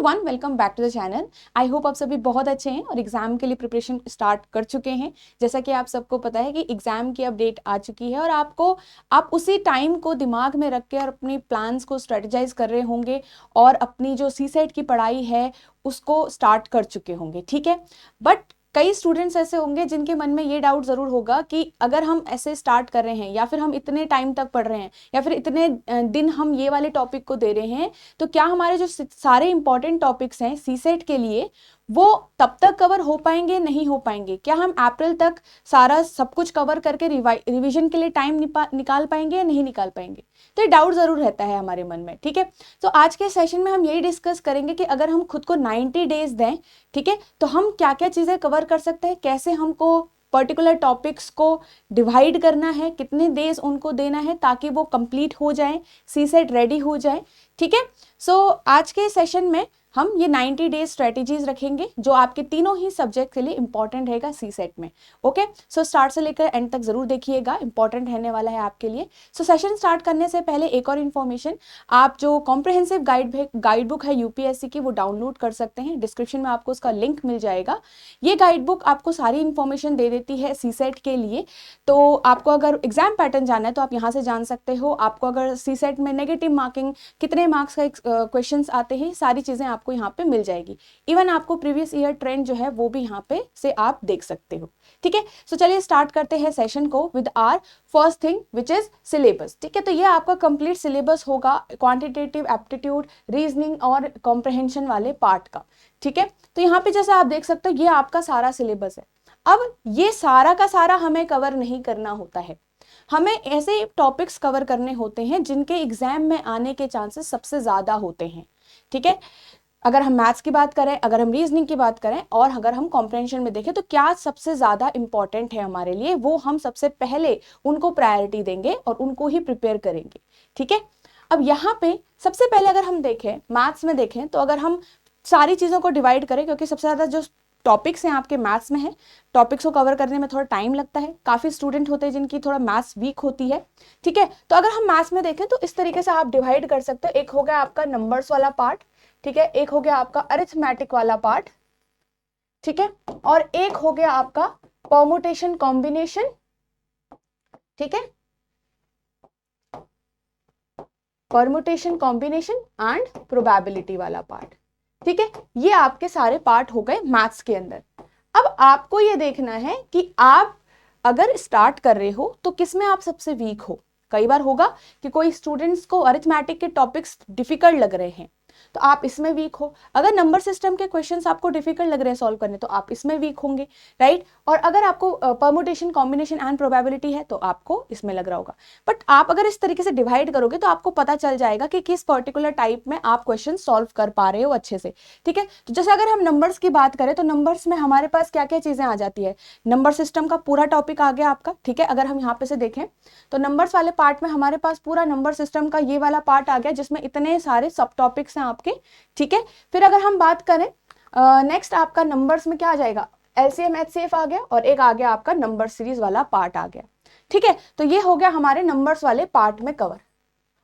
Everyone, welcome back to the channel. I hope आप सभी बहुत अच्छे हैं और एग्जाम के लिए प्रिपरेशन स्टार्ट कर चुके हैं। जैसा कि आप सबको पता है कि एग्जाम की अपडेट आ चुकी है और आप उसी टाइम को दिमाग में रख के और अपनी प्लान्स को स्ट्रेटेजाइज कर रहे होंगे और अपनी जो सीसेट की पढ़ाई है उसको स्टार्ट कर चुके होंगे, ठीक है। बट कई स्टूडेंट्स ऐसे होंगे जिनके मन में ये डाउट जरूर होगा कि अगर हम ऐसे स्टार्ट कर रहे हैं या फिर हम इतने टाइम तक पढ़ रहे हैं या फिर इतने दिन हम ये वाले टॉपिक को दे रहे हैं, तो क्या हमारे जो सारे इंपॉर्टेंट टॉपिक्स हैं सीसेट के लिए वो तब तक कवर हो पाएंगे, नहीं हो पाएंगे? क्या हम अप्रैल तक सारा सब कुछ कवर करके रिवीजन के लिए टाइम निकाल पाएंगे या नहीं निकाल पाएंगे? तो ये डाउट जरूर रहता है हमारे मन में, ठीक है। तो आज के सेशन में हम यही डिस्कस करेंगे कि अगर हम खुद को 90 डेज दें, ठीक है, तो हम क्या क्या चीजें कवर कर सकते हैं, कैसे हमको पर्टिकुलर टॉपिक्स को डिवाइड करना है, कितने डेज उनको देना है ताकि वो कंप्लीट हो जाए, सीसेट रेडी हो जाए, ठीक है। सो आज के सेशन में हम ये 90 डेज स्ट्रेटेजीज रखेंगे जो आपके तीनों ही सब्जेक्ट के लिए इंपॉर्टेंट रहेगा सीसेट में। ओके, सो स्टार्ट से लेकर एंड तक जरूर देखिएगा, इंपॉर्टेंट रहने वाला है आपके लिए। सो सेशन स्टार्ट करने से पहले एक और इन्फॉर्मेशन, आप जो कॉम्प्रिहेंसिव गाइड बुक है यूपीएससी की वो डाउनलोड कर सकते हैं। डिस्क्रिप्शन में आपको उसका लिंक मिल जाएगा। ये गाइड बुक आपको सारी इन्फॉर्मेशन दे देती है सीसेट के लिए। तो आपको अगर एग्जाम पैटर्न जानना है तो आप यहाँ से जान सकते हो। आपको अगर सीसेट में नेगेटिव मार्किंग, कितने मार्क्स का क्वेश्चंस आते हैं, सारी चीजें आपको यहाँ पे मिल जाएगी। इवन आपको प्रीवियस ईयर ट्रेंड जो है वो भी यहाँ पे से आप देख सकते हो, ठीक है। सो चलिए स्टार्ट करते हैं सेशन को with our first thing which is syllabus, ठीक है। तो ये आपका कंप्लीट सिलेबस होगा क्वांटिटेटिव एप्टीट्यूड, रीजनिंग और कॉम्प्रहेंशन वाले पार्ट का, ठीक है। तो यहाँ पे जैसा आप देख सकते हो ये आपका सारा सिलेबस है। अब ये सारा का सारा हमें कवर नहीं करना होता है, हमें ऐसे टॉपिक्स कवर करने होते हैं जिनके एग्जाम में आने के चांसेस सबसे ज्यादा होते हैं, ठीक है। अगर हम मैथ्स की बात करें, अगर हम रीजनिंग की बात करें और अगर हम कॉम्प्रहेंशन में देखें तो क्या सबसे ज्यादा इंपॉर्टेंट है हमारे लिए, वो हम सबसे पहले उनको प्रायोरिटी देंगे और उनको ही प्रिपेयर करेंगे, ठीक है। अब यहाँ पे सबसे पहले अगर हम देखें मैथ्स में देखें तो अगर हम सारी चीजों को डिवाइड करें, क्योंकि सबसे ज्यादा जो टॉपिक्स हैं आपके मैथ्स में है, टॉपिक्स को कवर करने में थोड़ा टाइम लगता है, काफी स्टूडेंट होते हैं जिनकी थोड़ा मैथ्स वीक होती है, ठीक है। तो अगर हम मैथ्स में देखें तो इस तरीके से आप डिवाइड कर सकते हो। एक हो गया आपका नंबर्स वाला पार्ट, ठीक है, एक हो गया आपका अरिथमेटिक वाला पार्ट, ठीक है, और एक हो गया आपका परमुटेशन कॉम्बिनेशन, ठीक है, परमुटेशन कॉम्बिनेशन एंड प्रोबेबिलिटी वाला पार्ट, ठीक है। ये आपके सारे पार्ट हो गए मैथ्स के अंदर। अब आपको ये देखना है कि आप अगर स्टार्ट कर रहे हो तो किसमें आप सबसे वीक हो। कई बार होगा कि कोई स्टूडेंट्स को अरिथमेटिक के टॉपिक्स डिफिकल्ट लग रहे हैं तो आप इसमें वीक हो। अगर नंबर सिस्टम के क्वेश्चंस आपको डिफिकल्ट लग रहे हैं सॉल्व करने तो आप इसमें वीक होंगे, राइट। और अगर आपको परमुटेशन कॉम्बिनेशन एंड प्रोबेबिलिटी है तो आपको इसमें लग रहा होगा। बट आप अगर इस तरीके से डिवाइड करोगे तो आपको पता चल जाएगा कि किस पर्टिकुलर टाइप में आप क्वेश्चन सॉल्व कर पा रहे हो अच्छे से, ठीक है। तो जैसे अगर हम नंबर्स की बात करें तो नंबर्स में हमारे पास क्या क्या चीजें आ जाती है, नंबर सिस्टम का पूरा टॉपिक आ गया आपका, ठीक है। अगर हम यहाँ पे से देखें तो नंबर्स वाले पार्ट में हमारे पास पूरा नंबर सिस्टम का ये वाला पार्ट आ गया जिसमें इतने सारे सब टॉपिक्स हैं आपके, ठीक है। फिर अगर हम बात करें नेक्स्ट आपका नंबर्स में क्या आ जाएगा, एलसीएम एचसीएफ आ गया और एक आ गया आपका नंबर सीरीज वाला पार्ट आ गया, ठीक है। तो ये हो गया हमारे नंबर्स वाले पार्ट में कवर।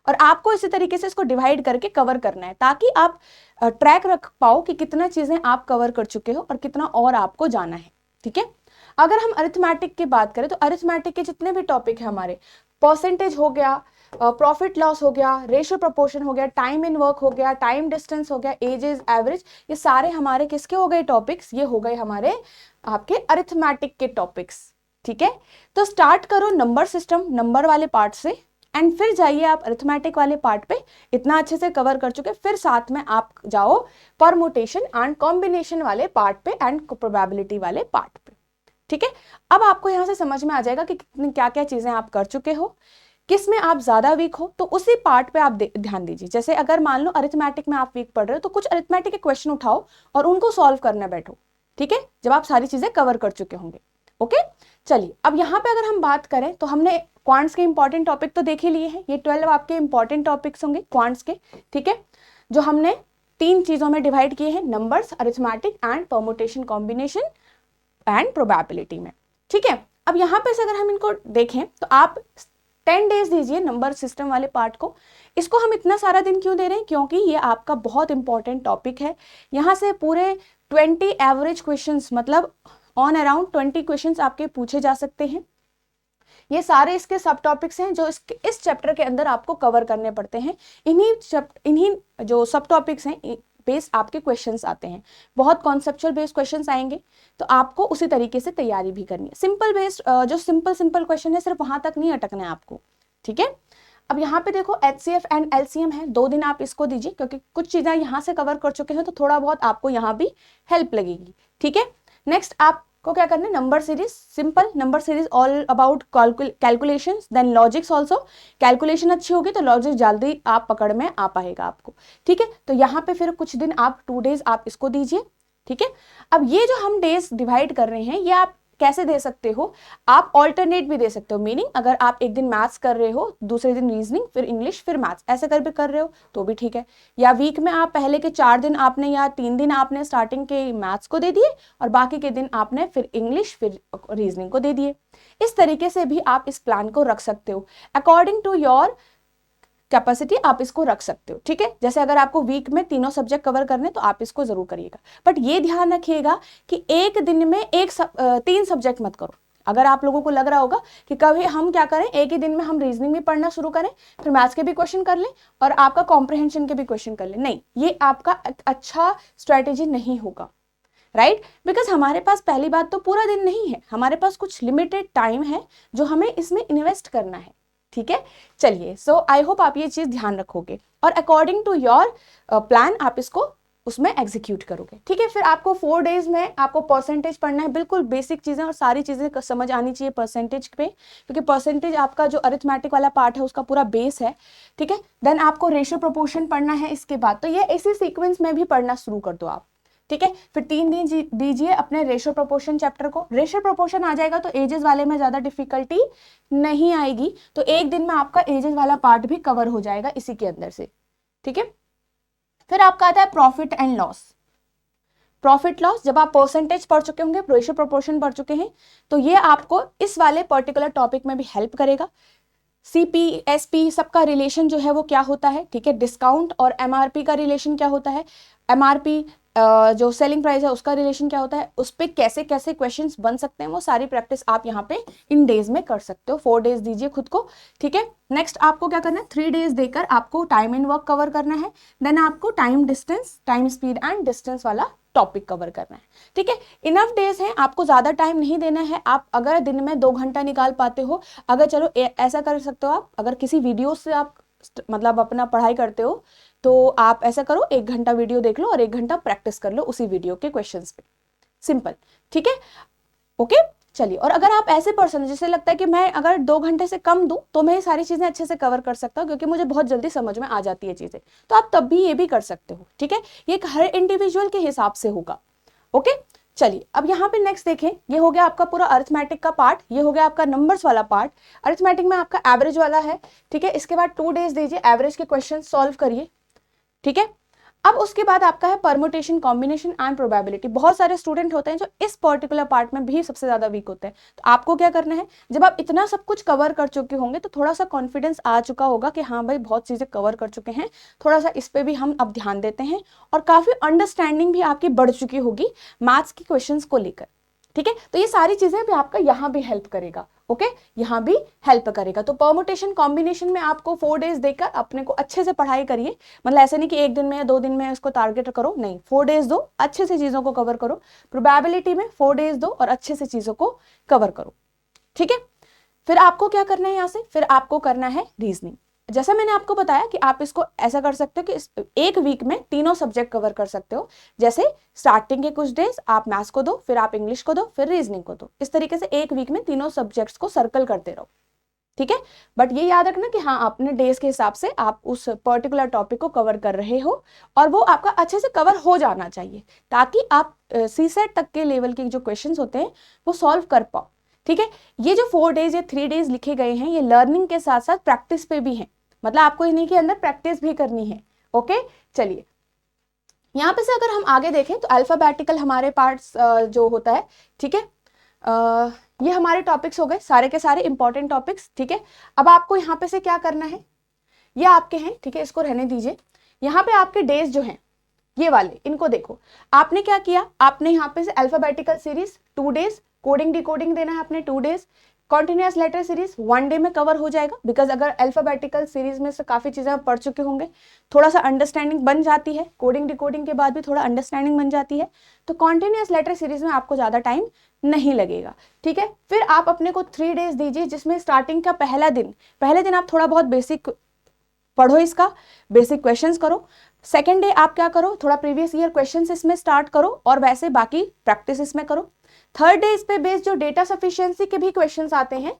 और आपको इसी तरीके से इसको डिवाइड करके कवर करना है ताकि आप ट्रैक रख पाओ कि कितना चीजें आप कवर कर चुके हो और कितना और आपको जाना है, ठीक है। अगर हम अरिथमेटिक की बात करें तो अरिथमेटिक के जितने भी टॉपिक है हमारे, परसेंटेज हो गया, प्रॉफिट लॉस हो गया, रेशियो प्रोपोर्शन हो गया, टाइम इन वर्क हो गया, टाइम डिस्टेंस हो गया, एजेस एवरेज, ये सारे हमारे किसके हो गए टॉपिक्स, ये हो गए हमारे आपके अरिथमेटिक के टॉपिक्स, ठीक है। तो स्टार्ट करो नंबर सिस्टम, नंबर वाले पार्ट से, एंड फिर जाइए आप अरिथमेटिक वाले पार्ट पे, इतना अच्छे से कवर कर चुके, फिर साथ में आप जाओ परमुटेशन एंड कॉम्बिनेशन वाले पार्ट पे एंड प्रोबेबिलिटी वाले पार्ट पे, ठीक है। अब आपको यहां से समझ में आ जाएगा कि क्या क्या चीजें आप कर चुके हो, किस में आप ज्यादा वीक हो, तो उसी पार्ट पे आप ध्यान दीजिए। जैसे अगर मान लो अरिथमेटिक में आप वीक पढ़ रहे हो तो कुछ अरिथमेटिक के क्वेश्चन उठाओ और उनको सॉल्व करने बैठो, ठीक है, जब आप सारी चीजें कवर कर चुके होंगे, ओके। चलिए अब यहाँ पे अगर हम बात करें तो हमने क्वांट्स के इंपॉर्टेंट टॉपिक तो देख ही लिए हैं, ये 12 आपके इंपॉर्टेंट टॉपिक्स होंगे क्वांट्स के, ठीक है, जो हमने 3 चीजों में डिवाइड किए हैं, numbers, arithmetic and permutation combination and probability में, ठीक है। अब यहाँ पे से अगर हम इनको देखें तो आप 10 डेज दीजिए नंबर सिस्टम वाले पार्ट को। इसको हम इतना सारा दिन क्यों दे रहे हैं, क्योंकि ये आपका बहुत इंपॉर्टेंट टॉपिक है। यहाँ से पूरे 20 एवरेज क्वेश्चंस, मतलब ऑन अराउंड 20 क्वेश्चंस आपके पूछे जा सकते हैं। ये सारे इसके सब टॉपिक्स हैं जो इस चैप्टर के अंदर आपको कवर करने पड़ते हैं। इन्हीं जो सब टॉपिक्स हैं बेस्ड आपके क्वेश्चंस आते हैं, बहुत कॉन्सेप्चुअल बेस्ड क्वेश्चंस आएंगे, तो आपको उसी तरीके से तैयारी भी करनी है। सिंपल बेस्ड जो सिंपल क्वेश्चन है सिर्फ वहां तक नहीं अटकना है आपको, ठीक है। अब यहाँ पे देखो HCF एंड LCM है, 2 दिन आप इसको दीजिए, क्योंकि कुछ चीजें यहाँ से कवर कर चुके हैं तो थोड़ा बहुत आपको यहाँ भी हेल्प लगेगी, ठीक है। नेक्स्ट आपको क्या करना है, number series, simple number series, all about calculations, then logics also. Calculation अच्छी होगी तो लॉजिक जल्दी आप पकड़ में आ पाएगा आपको, ठीक है। तो यहाँ पे फिर कुछ दिन आप 2 डेज आप इसको दीजिए, ठीक है। अब ये जो हम डेज डिवाइड कर रहे हैं ये आप कैसे दे सकते हो, आप ऑल्टरनेट भी दे सकते हो। मीनिंग अगर आप एक दिन मैथ्स कर रहे हो, दूसरे दिन रीजनिंग, फिर इंग्लिश, फिर मैथ्स, ऐसे कर भी कर रहे हो तो भी ठीक है। या वीक में आप पहले के 4 दिन आपने या 3 दिन आपने स्टार्टिंग के मैथ्स को दे दिए और बाकी के दिन आपने फिर इंग्लिश फिर रीजनिंग को दे दिए। इस तरीके से भी आप इस प्लान को रख सकते हो, अकॉर्डिंग टू योर कैपेसिटी आप इसको रख सकते हो, ठीक है। जैसे अगर आपको वीक में तीनों सब्जेक्ट कवर करने तो आप इसको जरूर करिएगा, बट ये ध्यान रखिएगा कि एक दिन में 3 सब्जेक्ट मत करो। अगर आप लोगों को लग रहा होगा कि कभी हम क्या करें, एक ही दिन में हम रीजनिंग भी पढ़ना शुरू करें, फिर मैथ्स के भी क्वेश्चन कर लें और आपका कॉम्प्रिहेंशन के भी क्वेश्चन कर लें, नहीं, ये आपका अच्छा स्ट्रेटेजी नहीं होगा, राइट। बिकॉज हमारे पास पहली बात तो पूरा दिन नहीं है, हमारे पास कुछ लिमिटेड टाइम है जो हमें इसमें इन्वेस्ट करना है, ठीक है। चलिए, सो आई होप आप ये चीज ध्यान रखोगे और अकॉर्डिंग टू योर प्लान आप इसको उसमें एग्जीक्यूट करोगे, ठीक है। फिर आपको 4 डेज में आपको परसेंटेज पढ़ना है, बिल्कुल बेसिक चीजें और सारी चीजें समझ आनी चाहिए परसेंटेज पे, क्योंकि परसेंटेज आपका जो अरिथमेटिक वाला पार्ट है उसका पूरा बेस है, ठीक है। देन आपको रेशियो प्रोपोर्शन पढ़ना है इसके बाद, तो ये इसी सीक्वेंस में भी पढ़ना शुरू कर दो आप, ठीक है। फिर 3 दिन दीजिए अपने रेशियो प्रोपोर्शन चैप्टर को। रेशियो प्रोपोर्शन आ जाएगा तो एजेस वाले में ज्यादा डिफिकल्टी नहीं आएगी, तो एक दिन में आपका एजेस वाला पार्ट भी कवर हो जाएगा इसी के अंदर से, ठीक है। फिर आपका आता है profit and loss. Profit loss जब आप परसेंटेज पढ़ चुके होंगे, रेशियो प्रोपोर्शन पढ़ चुके हैं, तो ये आपको इस वाले पर्टिकुलर टॉपिक में भी हेल्प करेगा। CP SP सबका रिलेशन जो है वो क्या होता है, ठीक है। डिस्काउंट और MRP का रिलेशन क्या होता है, MRP जो सेलिंग प्राइस है उसका रिलेशन क्या होता है, उस पर कैसे कैसे क्वेश्चंस बन सकते हैं, वो सारी प्रैक्टिस आप यहाँ पे इन डेज में कर सकते हो। 4 डेज दीजिए खुद को, ठीक है। नेक्स्ट आपको क्या करना है, 3 डेज देकर आपको टाइम एंड वर्क कवर करना है, देन आपको time distance, time speed and distance वाला टॉपिक कवर करना है, ठीक है। इनफ डेज हैं, आपको ज्यादा टाइम नहीं देना है। आप अगर दिन में 2 घंटा निकाल पाते हो, अगर चलो ऐसा कर सकते हो आप, अगर किसी वीडियो से आप मतलब अपना पढ़ाई करते हो तो आप ऐसा करो, 1 घंटा वीडियो देख लो और 1 घंटा प्रैक्टिस कर लो उसी वीडियो के क्वेश्चंस पे, सिंपल, ठीक है, ओके। चलिए, और अगर आप ऐसे पर्सन जिसे लगता है कि मैं अगर 2 घंटे से कम दूं तो मैं ये सारी चीजें अच्छे से कवर कर सकता हूँ क्योंकि मुझे बहुत जल्दी समझ में आ जाती है चीजें, तो आप तब भी ये भी कर सकते हो, ठीक है। ये हर इंडिविजुअल के हिसाब से होगा, ओके। चलिए, अब यहाँ पे नेक्स्ट देखें, ये हो गया आपका पूरा अरिथमेटिक का पार्ट, ये हो गया आपका नंबर्स वाला पार्ट। अरिथमेटिक में आपका एवरेज वाला है, ठीक है। इसके बाद 2 डेज दीजिए, एवरेज के क्वेश्चन सॉल्व करिए, ठीक है। अब उसके बाद आपका है परमुटेशन, कॉम्बिनेशन एंड प्रोबेबिलिटी। बहुत सारे स्टूडेंट होते हैं जो इस पर्टिकुलर पार्ट में भी सबसे ज्यादा वीक होते हैं, तो आपको क्या करना है, जब आप इतना सब कुछ कवर कर चुके होंगे तो थोड़ा सा कॉन्फिडेंस आ चुका होगा कि हाँ भाई बहुत चीजें कवर कर चुके हैं, थोड़ा सा इस पे भी हम अब ध्यान देते हैं, और काफी अंडरस्टैंडिंग भी आपकी बढ़ चुकी होगी मैथ्स की क्वेश्चंस को लेकर, ठीक है। तो ये सारी चीजें भी आपका यहाँ भी हेल्प करेगा, ओके, यहाँ भी हेल्प करेगा। तो परमुटेशन कॉम्बिनेशन में आपको 4 डेज देकर अपने को अच्छे से पढ़ाई करिए, मतलब ऐसे नहीं कि 1 दिन में या 2 दिन में इसको टारगेट करो, नहीं, 4 डेज दो, अच्छे से चीजों को कवर करो। प्रोबेबिलिटी में 4 डेज दो और अच्छे से चीजों को कवर करो, ठीक है। फिर आपको क्या करना है, यहाँ से फिर आपको करना है रीजनिंग। जैसा मैंने आपको बताया कि आप इसको ऐसा कर सकते हो कि इस एक वीक में तीनों सब्जेक्ट कवर कर सकते हो। जैसे स्टार्टिंग के कुछ डेज आप मैथ्स को दो, फिर आप इंग्लिश को दो, फिर रीजनिंग को दो, इस तरीके से एक वीक में तीनों सब्जेक्ट्स को सर्कल करते रहो, ठीक है। बट ये याद रखना कि हाँ, अपने डेज के हिसाब से आप उस पर्टिकुलर टॉपिक को कवर कर रहे हो और वो आपका अच्छे से कवर हो जाना चाहिए, ताकि आप CSET तक के लेवल के जो क्वेश्चन होते हैं वो सॉल्व कर पाओ, ठीक है। ये जो 4 डेज या 3 डेज लिखे गए हैं, ये लर्निंग के साथ साथ प्रैक्टिस पे भी है, मतलब आपको इन्हीं के अंदर प्रैक्टिस भी करनी है, ओके। चलिए, यहाँ पे से अगर हम आगे देखें तो अल्फाबेटिकल हमारे पार्ट्स जो होता है, ठीक है, ये हमारे टॉपिक्स हो गए सारे के सारे इंपॉर्टेंट टॉपिक्स, ठीक है। अब आपको यहाँ पे से क्या करना है, ये आपके हैं, ठीक है, इसको रहने दीजिए। यहाँ पे आपके डेज जो हैं ये वाले, इनको देखो। आपने क्या किया, आपने यहाँ पे से alphabetical series 2 days, coding decoding देना है अपने 2 days, continuous letter series 1 day में कवर हो जाएगा, बिकॉज अगर अल्फाबेटिकल सीरीज में से काफी चीजें आप पढ़ चुके होंगे, थोड़ा सा अंडरस्टैंडिंग बन जाती है, कोडिंग डिकोडिंग के बाद भी थोड़ा अंडरस्टैंडिंग बन जाती है, तो कॉन्टिन्यूअस लेटर सीरीज में आपको ज्यादा टाइम नहीं लगेगा, ठीक है। फिर आप अपने को 3 डेज दीजिए, जिसमें स्टार्टिंग का पहले दिन आप थोड़ा बहुत बेसिक पढ़ो, इसका बेसिक क्वेश्चंस करो। सेकेंड डे आप क्या करो, थोड़ा प्रीवियस ईयर क्वेश्चंस इसमें स्टार्ट करो और वैसे बाकी प्रैक्टिस इसमें करो। थर्ड डे इस पे बेस्ड जो डेटा सफिशिएंसी के भी क्वेश्चंस आते हैं,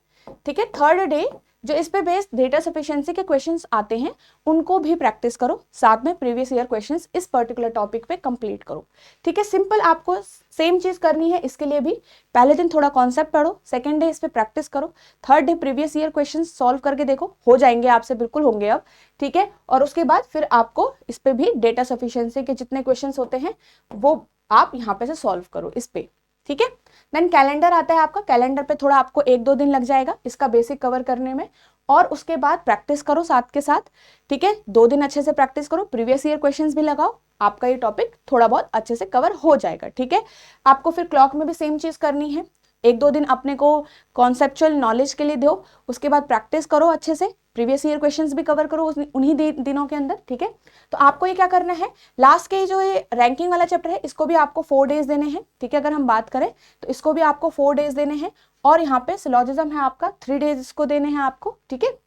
ठीक है, थर्ड डे जो इस पे बेस्ड डेटा सफिशिएंसी के क्वेश्चंस आते हैं उनको भी प्रैक्टिस करो, साथ में प्रीवियस ईयर क्वेश्चंस इस पर्टिकुलर टॉपिक पे कंप्लीट करो, ठीक है। सिंपल आपको सेम चीज करनी है इसके लिए भी। पहले दिन थोड़ा कॉन्सेप्ट पढ़ो, सेकंड डे इस पे प्रैक्टिस करो, third day previous year questions solve करके देखो, हो जाएंगे आपसे, बिल्कुल होंगे अब, ठीक है। और उसके बाद फिर आपको इस पे भी डेटा सफिशिएंसी के जितने क्वेश्चन होते हैं वो आप यहाँ पे से सॉल्व करो इस पे, ठीक है। देन कैलेंडर आता है आपका, कैलेंडर पे थोड़ा आपको 1-2 दिन लग जाएगा इसका बेसिक कवर करने में, और उसके बाद प्रैक्टिस करो साथ के साथ, ठीक है। 2 दिन अच्छे से प्रैक्टिस करो, प्रीवियस ईयर क्वेश्चंस भी लगाओ, आपका ये टॉपिक थोड़ा बहुत अच्छे से कवर हो जाएगा, ठीक है। आपको फिर क्लॉक में भी सेम चीज करनी है, 1-2 दिन अपने को कॉन्सेप्चुअल नॉलेज के लिए दो, उसके बाद प्रैक्टिस करो अच्छे से, प्रीवियस ईयर क्वेश्चंस भी कवर करो उन्हीं दिनों के अंदर, ठीक है। तो आपको ये क्या करना है, लास्ट के जो ये रैंकिंग वाला चैप्टर है इसको भी आपको 4 डेज देने हैं, ठीक है। अगर हम बात करें तो इसको भी आपको 4 डेज देने हैं, और यहाँ पे सिलॉजिज्म है आपका 3 डेज इसको देने हैं आपको, ठीक है।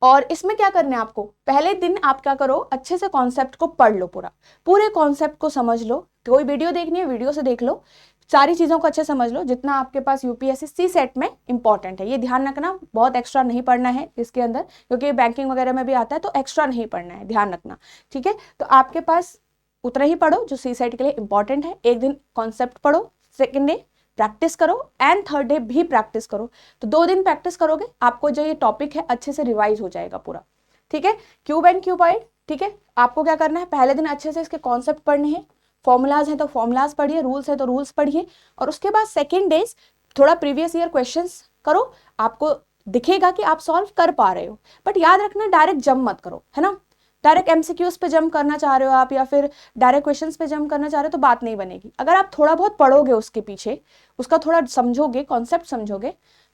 और इसमें क्या करना है आपको, पहले दिन आप क्या करो, अच्छे से कॉन्सेप्ट को पढ़ लो, पूरे कॉन्सेप्ट को समझ लो, कोई वीडियो देखनी है वीडियो से देख लो, सारी चीजों को अच्छे समझ लो, जितना आपके पास यूपीएससी सी सेट में इंपॉर्टेंट है। ये ध्यान रखना, बहुत एक्स्ट्रा नहीं पढ़ना है इसके अंदर, क्योंकि बैंकिंग वगैरह में भी आता है तो एक्स्ट्रा नहीं पढ़ना है, ध्यान रखना, ठीक है। तो आपके पास उतना ही पढ़ो जो सी सेट के लिए इंपॉर्टेंट है। एक दिन कॉन्सेप्ट पढ़ो, सेकेंड डे प्रैक्टिस करो, एंड थर्ड डे भी प्रैक्टिस करो। तो 2 दिन प्रैक्टिस करोगे, आपको जो ये टॉपिक है अच्छे से रिवाइज हो जाएगा पूरा, ठीक है। क्यूब एंड क्यूबॉइड, ठीक है। आपको क्या करना है, पहले दिन अच्छे से इसके कॉन्सेप्ट पढ़ने हैं, फॉर्मूलाज हैं तो फॉर्मूलाज पढ़िए, रूल्स है तो रूल्स पढ़िए, और उसके बाद सेकेंड डेज थोड़ा प्रीवियस ईयर क्वेश्चंस करो, आपको दिखेगा कि आप सॉल्व कर पा रहे हो। बट याद रखना, डायरेक्ट जंप मत करो, है ना। डायरेक्ट एमसीक्यूज पे जंप करना चाह रहे हो आप, या फिर डायरेक्ट क्वेश्चंस पे जंप करना चाह रहे हो तो बात नहीं बनेगी। अगर आप थोड़ा बहुत पढ़ोगे उसके पीछे, उसका थोड़ा समझोगे, कॉन्सेप्ट समझोगे,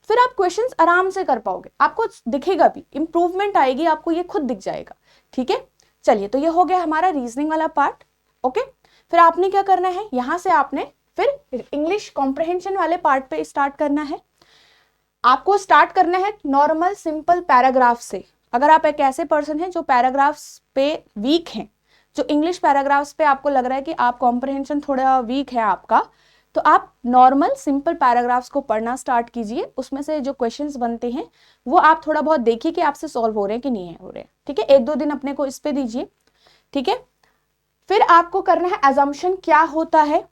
फिर आप क्वेश्चंस आराम से कर पाओगे, आपको दिखेगा भी, इंप्रूवमेंट आएगी आपको, ये खुद दिख जाएगा, ठीक है। चलिए, तो ये हो गया हमारा रीजनिंग वाला पार्ट, ओके। फिर आपने क्या करना है, यहां से आपने फिर इंग्लिश कॉम्प्रहेंशन वाले पार्ट पे स्टार्ट करना है। आपको स्टार्ट करना है नॉर्मल सिंपल पैराग्राफ से। अगर आप एक ऐसे पर्सन हैं जो पैराग्राफ्स पे वीक हैं, जो इंग्लिश पैराग्राफ्स पे आपको लग रहा है कि आप कॉम्प्रहेंशन थोड़ा वीक है आपका, तो आप नॉर्मल सिंपल पैराग्राफ्स को पढ़ना स्टार्ट कीजिए। उसमें से जो क्वेश्चंस बनते हैं वो आप थोड़ा बहुत देखिए कि आपसे सॉल्व हो रहे हैं कि नहीं हो रहे, ठीक है। 1-2 दिन अपने को इस पे दीजिए, ठीक है। फिर आपको करना है अजम्पशन क्या होता है,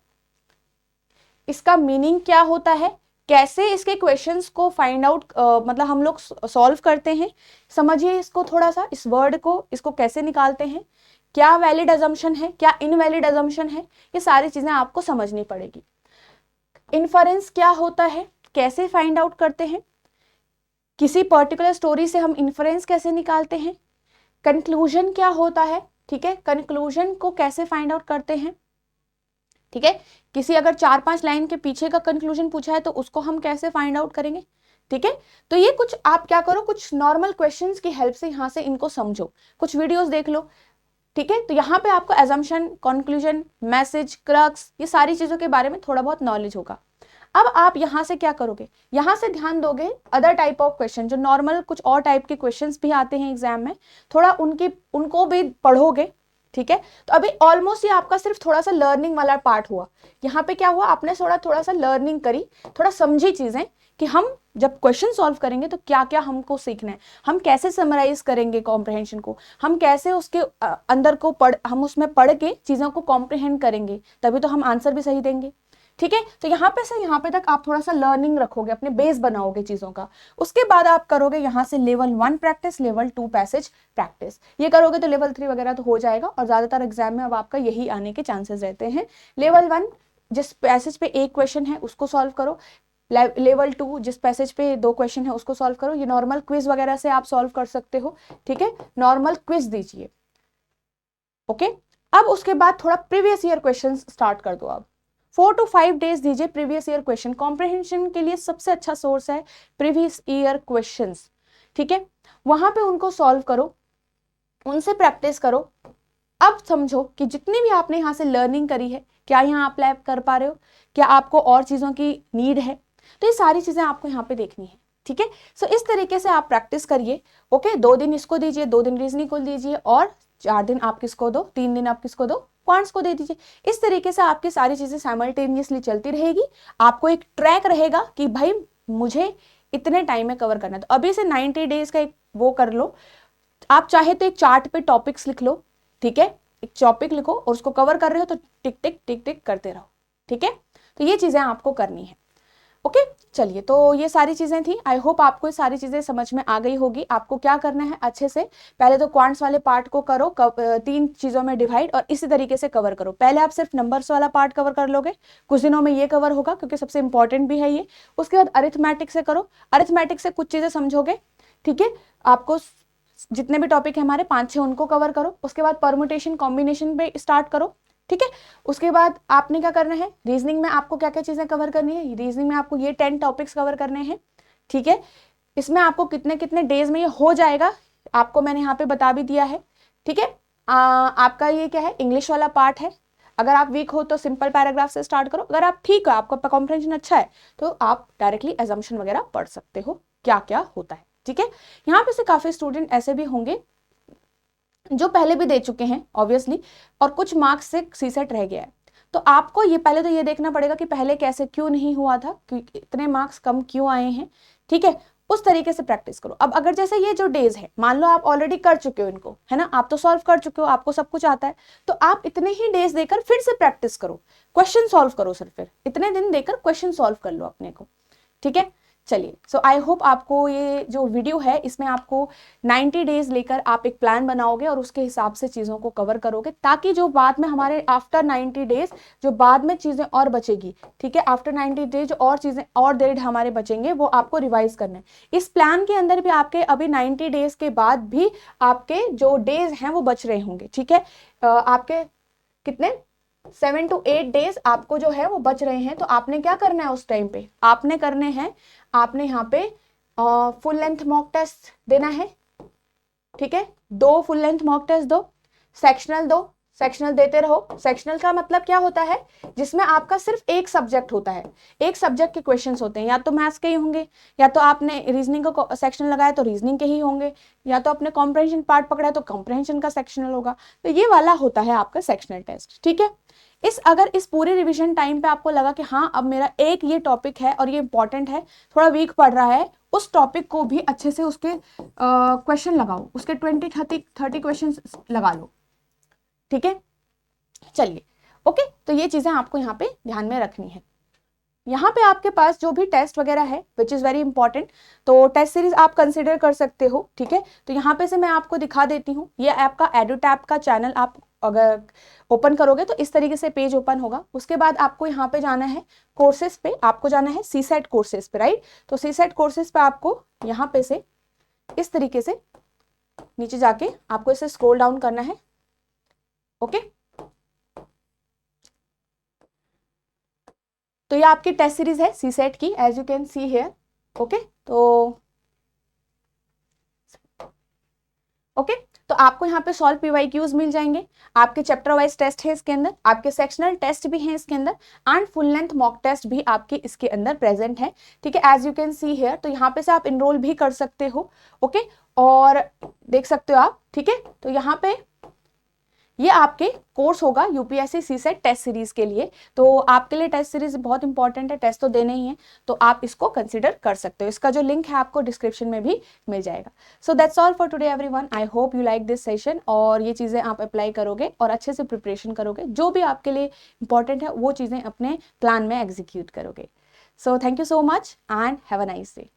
इसका मीनिंग क्या होता है, कैसे इसके क्वेश्चंस को फाइंड आउट मतलब हम लोग सॉल्व करते हैं, समझिए इसको थोड़ा सा, इस वर्ड को, इसको कैसे निकालते हैं, क्या वैलिड अजम्पशन है, क्या इनवैलिड अजम्पशन है, ये सारी चीजें आपको समझनी पड़ेगी। इन्फरेंस क्या होता है, कैसे फाइंड आउट करते हैं, किसी पर्टिकुलर स्टोरी से हम इन्फरेंस कैसे निकालते हैं, कंक्लूजन क्या होता है, ठीक है, कंक्लूजन को कैसे फाइंड आउट करते हैं, ठीक है। किसी अगर 4-5 लाइन के पीछे का कंक्लूजन पूछा है तो उसको हम कैसे फाइंड आउट करेंगे, ठीक है। तो ये कुछ आप क्या करो, कुछ नॉर्मल क्वेश्चंस की हेल्प से यहाँ से इनको समझो, कुछ वीडियोस देख लो, ठीक है। तो यहाँ पे आपको एजम्पशन, कंक्लूजन, मैसेज, क्रक्स, ये सारी चीजों के बारे में थोड़ा बहुत नॉलेज होगा। अब आप यहाँ से क्या करोगे, यहाँ से ध्यान दोगे अदर टाइप ऑफ क्वेश्चन, जो नॉर्मल कुछ और टाइप के क्वेश्चंस भी आते हैं एग्जाम में, थोड़ा उनको भी पढ़ोगे, ठीक है। तो अभी ऑलमोस्ट ये आपका सिर्फ थोड़ा सा लर्निंग वाला पार्ट हुआ। यहाँ पे क्या हुआ, आपने थोड़ा सा लर्निंग करी, थोड़ा समझी चीजें कि हम जब क्वेश्चन सॉल्व करेंगे तो क्या क्या हमको सीखना है, हम कैसे समराइज करेंगे कॉम्प्रहेंशन को, हम कैसे उसके अंदर को हम उसमें पढ़ के चीजों को कॉम्प्रहेंड करेंगे, तभी तो हम आंसर भी सही देंगे, ठीक है। तो यहाँ पे से यहाँ पे तक आप थोड़ा सा लर्निंग रखोगे, अपने बेस बनाओगे चीजों का। उसके बाद आप करोगे यहाँ से level 1 practice, level 2 passage practice, ये करोगे तो लेवल 3 वगैरह तो हो जाएगा, और ज्यादातर एग्जाम में अब आपका यही आने के चांसेस रहते हैं। लेवल 1 जिस पैसेज पे एक क्वेश्चन है उसको सॉल्व करो, लेवल 2 जिस पैसेज पे 2 क्वेश्चन है उसको सॉल्व करो। ये नॉर्मल क्विज वगैरह से आप सॉल्व कर सकते हो, ठीक है, नॉर्मल क्विज दीजिए, ओके। अब उसके बाद थोड़ा प्रीवियस ईयर क्वेश्चन स्टार्ट कर दो। अब 4 to 5 डेज दीजिए प्रीवियस ईयर क्वेश्चन। कॉम्प्रिहेंशन के लिए सबसे अच्छा सोर्स है प्रीवियस ईयर क्वेश्चंस, ठीक है, वहां पे उनको सॉल्व करो, उनसे प्रैक्टिस करो। अब समझो कि जितनी भी आपने यहाँ से लर्निंग करी है, क्या यहाँ अप्लाई कर पा रहे हो, क्या आपको और चीज़ों की नीड है, तो ये सारी चीज़ें आपको यहाँ पे देखनी है, ठीक है। सो इस तरीके से आप प्रैक्टिस करिए, ओके। 2 दिन इसको दीजिए, 2 दिन रीजनिंग को दीजिए और 4 दिन आप किसको दो, 3 दिन आप किसको दो, क्वांट्स को दे दीजिए। इस तरीके से आपकी सारी चीज़ें साइमल्टेनियसली चलती रहेगी। आपको एक ट्रैक रहेगा कि भाई मुझे इतने टाइम में कवर करना है। तो अभी से 90 डेज का एक वो कर लो। आप चाहे तो एक चार्ट पे टॉपिक्स लिख लो, ठीक है, एक टॉपिक लिखो और उसको कवर कर रहे हो तो टिक टिक टिक टिक करते रहो, ठीक है। तो ये चीजें आपको करनी है, ओके। चलिए, तो ये सारी चीजें थी। आई होप आपको ये सारी चीजें समझ में आ गई होगी। आपको क्या करना है, अच्छे से पहले तो क्वांट्स वाले पार्ट को करो, 3 चीजों में डिवाइड, और इसी तरीके से कवर करो। पहले आप सिर्फ नंबर्स वाला पार्ट कवर कर लोगे, कुछ दिनों में ये कवर होगा क्योंकि सबसे इंपॉर्टेंट भी है ये। उसके बाद अरिथमेटिक से करो, अरिथमेटिक से कुछ चीजें समझोगे, ठीक है। आपको जितने भी टॉपिक है हमारे 5-6 उनको कवर करो। उसके बाद परमुटेशन कॉम्बिनेशन पे स्टार्ट करो, ठीक है। उसके बाद आपने क्या करना है, रीजनिंग में आपको क्या क्या चीजें कवर करनी है। रीजनिंग में आपको ये 10 टॉपिक्स कवर करने हैं, ठीक है। इसमें आपको कितने कितने डेज में ये हो जाएगा आपको मैंने यहाँ पे बता भी दिया है, ठीक है। आपका ये क्या है, इंग्लिश वाला पार्ट है। अगर आप वीक हो तो सिंपल पैराग्राफ से स्टार्ट करो। अगर आप ठीक हो, आपका कॉम्प्रिहेंशन अच्छा है, तो आप डायरेक्टली एजम्पशन वगैरह पढ़ सकते हो क्या क्या होता है, ठीक है। यहाँ पे से काफी स्टूडेंट ऐसे भी होंगे जो पहले भी दे चुके हैं ऑब्वियसली, और कुछ मार्क्स से सीसेट रह गया है। तो आपको ये पहले तो ये देखना पड़ेगा कि पहले कैसे क्यों नहीं हुआ था, कि इतने मार्क्स कम क्यों आए हैं, ठीक है। उस तरीके से प्रैक्टिस करो। अब अगर जैसे ये जो डेज है, मान लो आप ऑलरेडी कर चुके हो इनको, है ना, आप तो सॉल्व कर चुके हो, आपको सब कुछ आता है, तो आप इतने ही डेज देकर फिर से प्रैक्टिस करो, क्वेश्चन सॉल्व करो सर। फिर इतने दिन देकर क्वेश्चन सॉल्व कर लो अपने को, ठीक है। चलिए, सो आई होप आपको ये जो वीडियो है इसमें आपको 90 डेज लेकर आप एक प्लान बनाओगे और उसके हिसाब से चीज़ों को कवर करोगे, ताकि जो बाद में हमारे आफ्टर 90 डेज जो बाद में चीज़ें और बचेगी, ठीक है, आफ्टर 90 डेज और चीज़ें और देर हमारे बचेंगे वो आपको रिवाइज करना है। इस प्लान के अंदर भी आपके अभी 90 डेज के बाद भी आपके जो डेज हैं वो बच रहे होंगे, ठीक है। आपके कितने 7 to 8 डेज आपको जो है वो बच रहे हैं। तो आपने क्या करना है उस टाइम पे, आपने करने हैं, आपने यहाँ पे फुल लेंथ मॉक टेस्ट देना है, ठीक है। 2 फुल लेंथ मॉक टेस्ट दो, सेक्शनल दो, सेक्शनल देते रहो। सेक्शनल का मतलब क्या होता है, जिसमें आपका सिर्फ एक सब्जेक्ट होता है, एक सब्जेक्ट के क्वेश्चंस होते हैं, या तो मैथ्स के ही होंगे, या तो आपने रीजनिंग का सेक्शन लगाया तो रीजनिंग के ही होंगे, या तो आपने कॉम्प्रहेंशन पार्ट पकड़ा है तो कॉम्प्रहेंशन का सेक्शनल होगा। तो ये वाला होता है आपका सेक्शनल टेस्ट, ठीक है। अगर इस पूरे रिवीजन टाइम पे आपको लगा कि हाँ अब मेरा एक ये टॉपिक है और ये इंपॉर्टेंट है, थोड़ा वीक पड़ रहा है, उस टॉपिक को भी अच्छे से उसके क्वेश्चन लगाओ, उसके 20-30 क्वेश्चन लगा लो, ठीक है। चलिए, ओके। तो ये चीजें आपको यहाँ पे ध्यान में रखनी है। यहाँ पे आपके पास जो भी टेस्ट वगैरह है विच इज़ वेरी इंपॉर्टेंट, तो टेस्ट सीरीज आप कंसिडर कर सकते हो, ठीक है। तो यहाँ पे से मैं आपको दिखा देती हूँ, ये आपका एडुटैप का चैनल आप अगर ओपन करोगे तो इस तरीके से पेज ओपन होगा। उसके बाद आपको यहाँ पे जाना है कोर्सेज पे, आपको जाना है सीसेट कोर्सेज पे, राइट। तो सीसेट कोर्सेज पे आपको यहाँ पे से इस तरीके से नीचे जाके आपको इसे स्क्रॉल डाउन करना है, ओके। तो ये आपकी टेस्ट सीरीज है सीसेट की, as you can see here, okay. तो आपको यहाँ पे सॉल्व पीवाईक्यूज मिल जाएंगे, आपके चैप्टर वाइज टेस्ट है इसके अंदर, आपके सेक्शनल टेस्ट भी हैं इसके अंदर, and full length mock test भी आपके इसके अंदर प्रेजेंट है, ठीक है, as you can see here. तो यहाँ पे से आप इनरोल भी कर सकते हो, ओके, और देख सकते हो आप, ठीक है। तो यहाँ पे ये आपके कोर्स होगा यूपीएससी सीसेट टेस्ट सीरीज के लिए। तो आपके लिए टेस्ट सीरीज बहुत इंपॉर्टेंट है, टेस्ट तो देने ही है, तो आप इसको कंसीडर कर सकते हो। इसका जो लिंक है आपको डिस्क्रिप्शन में भी मिल जाएगा। So that's all for today everyone, I hope you like this session, और ये चीज़ें आप अप्लाई करोगे और अच्छे से प्रिपरेशन करोगे, जो भी आपके लिए इंपॉर्टेंट है वो चीज़ें अपने प्लान में एग्जीक्यूट करोगे। So thank you so much and have a nice day.